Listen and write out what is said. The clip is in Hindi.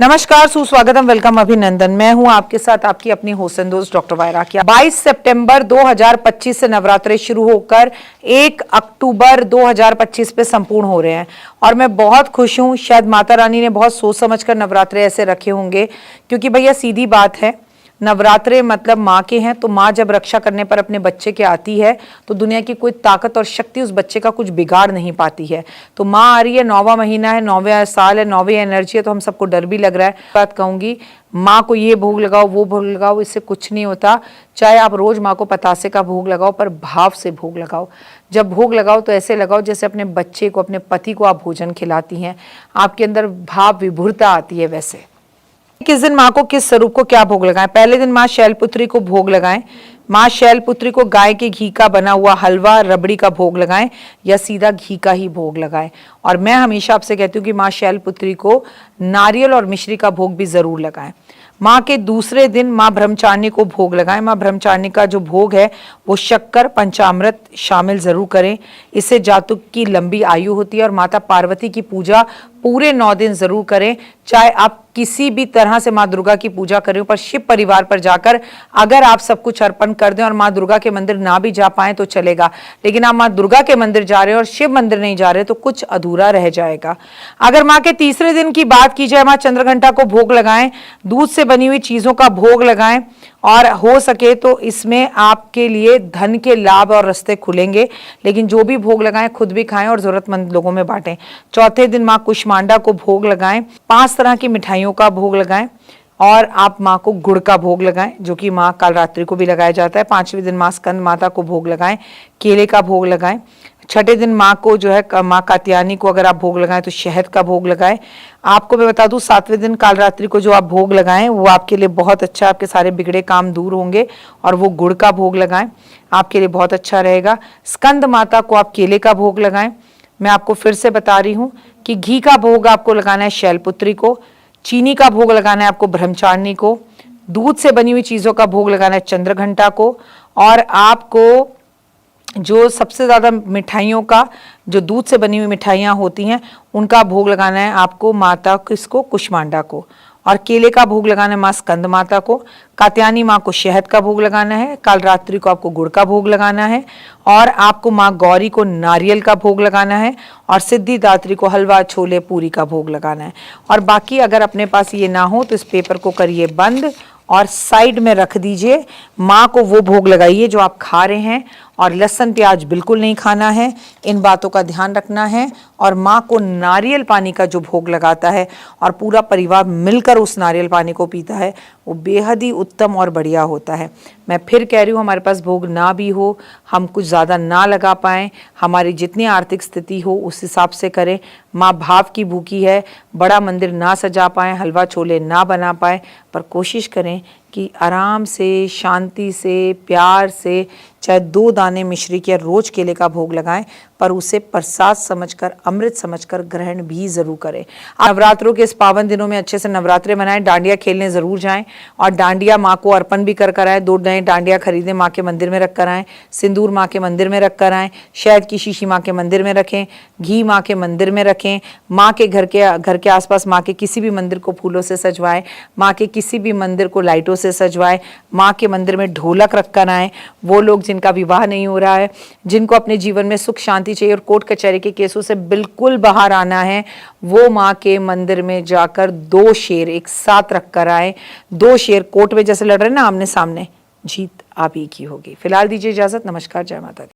नमस्कार, सुस्वागतम, वेलकम, अभिनंदन। मैं हूं आपके साथ आपकी अपनी होस्ट दोस्त डॉक्टर वायरा किया। 22 सितंबर 2025 से नवरात्रे शुरू होकर 1 अक्टूबर 2025 पे संपूर्ण हो रहे हैं और मैं बहुत खुश हूं। शायद माता रानी ने बहुत सोच समझकर नवरात्रे ऐसे रखे होंगे, क्योंकि भैया सीधी बात है, नवरात्रे मतलब माँ के हैं, तो माँ जब रक्षा करने पर अपने बच्चे के आती है तो दुनिया की कोई ताकत और शक्ति उस बच्चे का कुछ बिगाड़ नहीं पाती है। तो माँ आ रही है, 9वां महीना है, 9वें साल है, 9वीं एनर्जी है, तो हम सबको डर भी लग रहा है। बात कहूँगी, माँ को ये भोग लगाओ, वो भोग लगाओ, इससे कुछ नहीं होता। चाहे आप रोज माँ को पतासे का भोग लगाओ, पर भाव से भोग लगाओ। जब भोग लगाओ तो ऐसे लगाओ जैसे अपने बच्चे को, अपने पति को आप भोजन खिलाती हैं, आपके अंदर भाव विभुरता आती है। वैसे किस दिन माँ को, किस स्वरूप को क्या भोग लगाएं? पहले दिन माँ शैलपुत्री को भोग लगाएं। माँ शैलपुत्री को गाय के घी का बना हुआ हलवा, रबड़ी का भोग लगाएं या सीधा घी का ही भोग लगाएं। और मैं हमेशा आपसे कहती हूँ कि माँ शैलपुत्री को नारियल और मिश्री का भोग भी जरूर लगाएं। माँ के दूसरे दिन माँ ब्रह्मचारिणी को भोग लगाएं। माँ ब्रह्मचारिणी का जो भोग है वो शक्कर पंचामृत शामिल जरूर करें। इससे जातक की लंबी आयु होती है। और माता पार्वती की पूजा पूरे 9 दिन जरूर करें। चाहे आप किसी भी तरह से माँ दुर्गा की पूजा करें, पर शिव परिवार पर जाकर अगर आप सब कुछ अर्पण कर दें और माँ दुर्गा के मंदिर ना भी जा पाए तो चलेगा, लेकिन आप माँ दुर्गा के मंदिर जा रहे हैं और शिव मंदिर नहीं जा रहे तो कुछ अधूरा रह जाएगा। अगर माँ के तीसरे दिन की बात की जाए, माँ चंद्रघंटा को भोग लगाएं, दूध से बनी हुई चीजों का भोग लगाएं और हो सके तो इसमें आपके लिए धन के लाभ और रास्ते खुलेंगे। लेकिन जो भी भोग लगाएं खुद भी खाएं और जरूरतमंद लोगों में बांटें। चौथे दिन माँ कुष्मांडा को भोग लगाएं, 5 तरह की मिठाइयों का भोग लगाएं और आप माँ को गुड़ का भोग लगाएं, जो कि माँ कालरात्रि को भी लगाया जाता है। 5वें दिन माँ स्कंद माता को भोग लगाएं, केले का भोग लगाएं। 6ठे दिन माँ को जो है माँ कात्यायनी को अगर आप भोग लगाएं तो शहद का भोग लगाएं। आपको मैं बता दूं, 7वें दिन कालरात्रि को जो आप भोग लगाएं वो आपके लिए बहुत अच्छा, आपके सारे बिगड़े काम दूर होंगे और वो गुड़ का भोग लगाएं, आपके लिए बहुत अच्छा रहेगा। स्कंद माता को आप केले का भोग लगाएं। मैं आपको फिर से बता रही हूँ कि घी का भोग आपको लगाना है शैलपुत्री को, चीनी का भोग लगाना है आपको ब्रह्मचारिणी को, दूध से बनी हुई चीजों का भोग लगाना है चंद्रघंटा को, और आपको जो सबसे ज्यादा मिठाइयों का, जो दूध से बनी हुई मिठाइयाँ होती हैं उनका भोग लगाना है आपको माता किसको, कुष्मांडा को, और केले का भोग लगाना है माँ स्कंद माता को, कात्यायनी माँ को शहद का भोग लगाना है, कालरात्रि को आपको गुड़ का भोग लगाना है, और आपको माँ गौरी को नारियल का भोग लगाना है, और सिद्धिदात्री को हलवा छोले पूरी का भोग लगाना है। और बाकी अगर अपने पास ये ना हो तो इस पेपर को करिए बंद और साइड में रख दीजिए। माँ को वो भोग लगाइए जो आप खा रहे हैं, और लहसुन प्याज बिल्कुल नहीं खाना है, इन बातों का ध्यान रखना है। और माँ को नारियल पानी का जो भोग लगाता है और पूरा परिवार मिलकर उस नारियल पानी को पीता है, वो बेहद ही उत्तम और बढ़िया होता है। मैं फिर कह रही हूँ, हमारे पास भोग ना भी हो, हम कुछ ज़्यादा ना लगा पाएँ, हमारी जितनी आर्थिक स्थिति हो उस हिसाब से करें। माँ भाव की भूखी है, बड़ा मंदिर ना सजा पाएँ, हलवा छोले ना बना पाएँ, पर कोशिश करें कि आराम से, शांति से, प्यार से, चाहे 2 दाने मिश्री के रोज केले का भोग लगाएं, पर उसे प्रसाद समझकर, अमृत समझकर ग्रहण भी जरूर करें। नवरात्रों के इस पावन दिनों में अच्छे से नवरात्रे मनाएं, डांडिया खेलने जरूर जाएं और डांडिया माँ को अर्पण भी कर आएँ। 2 नए डांडिया खरीदें, माँ के मंदिर में रख कर आएँ, सिंदूर माँ के मंदिर में रख कर आएँ, शहद की शीशी माँ के मंदिर में रखें, घी माँ के मंदिर में रखें, माँ के घर के आसपास माँ के किसी भी मंदिर को फूलों से सजवाएं, माँ के किसी भी मंदिर को लाइटों से सजवाएं, माँ के मंदिर में ढोलक रख कर आएँ। वो लोग जिनका विवाह नहीं हो रहा है, जिनको अपने जीवन में सुख शांति चाहिए और कोर्ट कचहरी के केसों से बिल्कुल बाहर आना है, वो माँ के मंदिर में जाकर 2 शेर एक साथ रख कर आए। 2 शेर कोर्ट में जैसे लड़ रहे हैं ना आमने सामने, जीत आप ही की होगी। फिलहाल दीजिए इजाजत। नमस्कार, जय माता दी।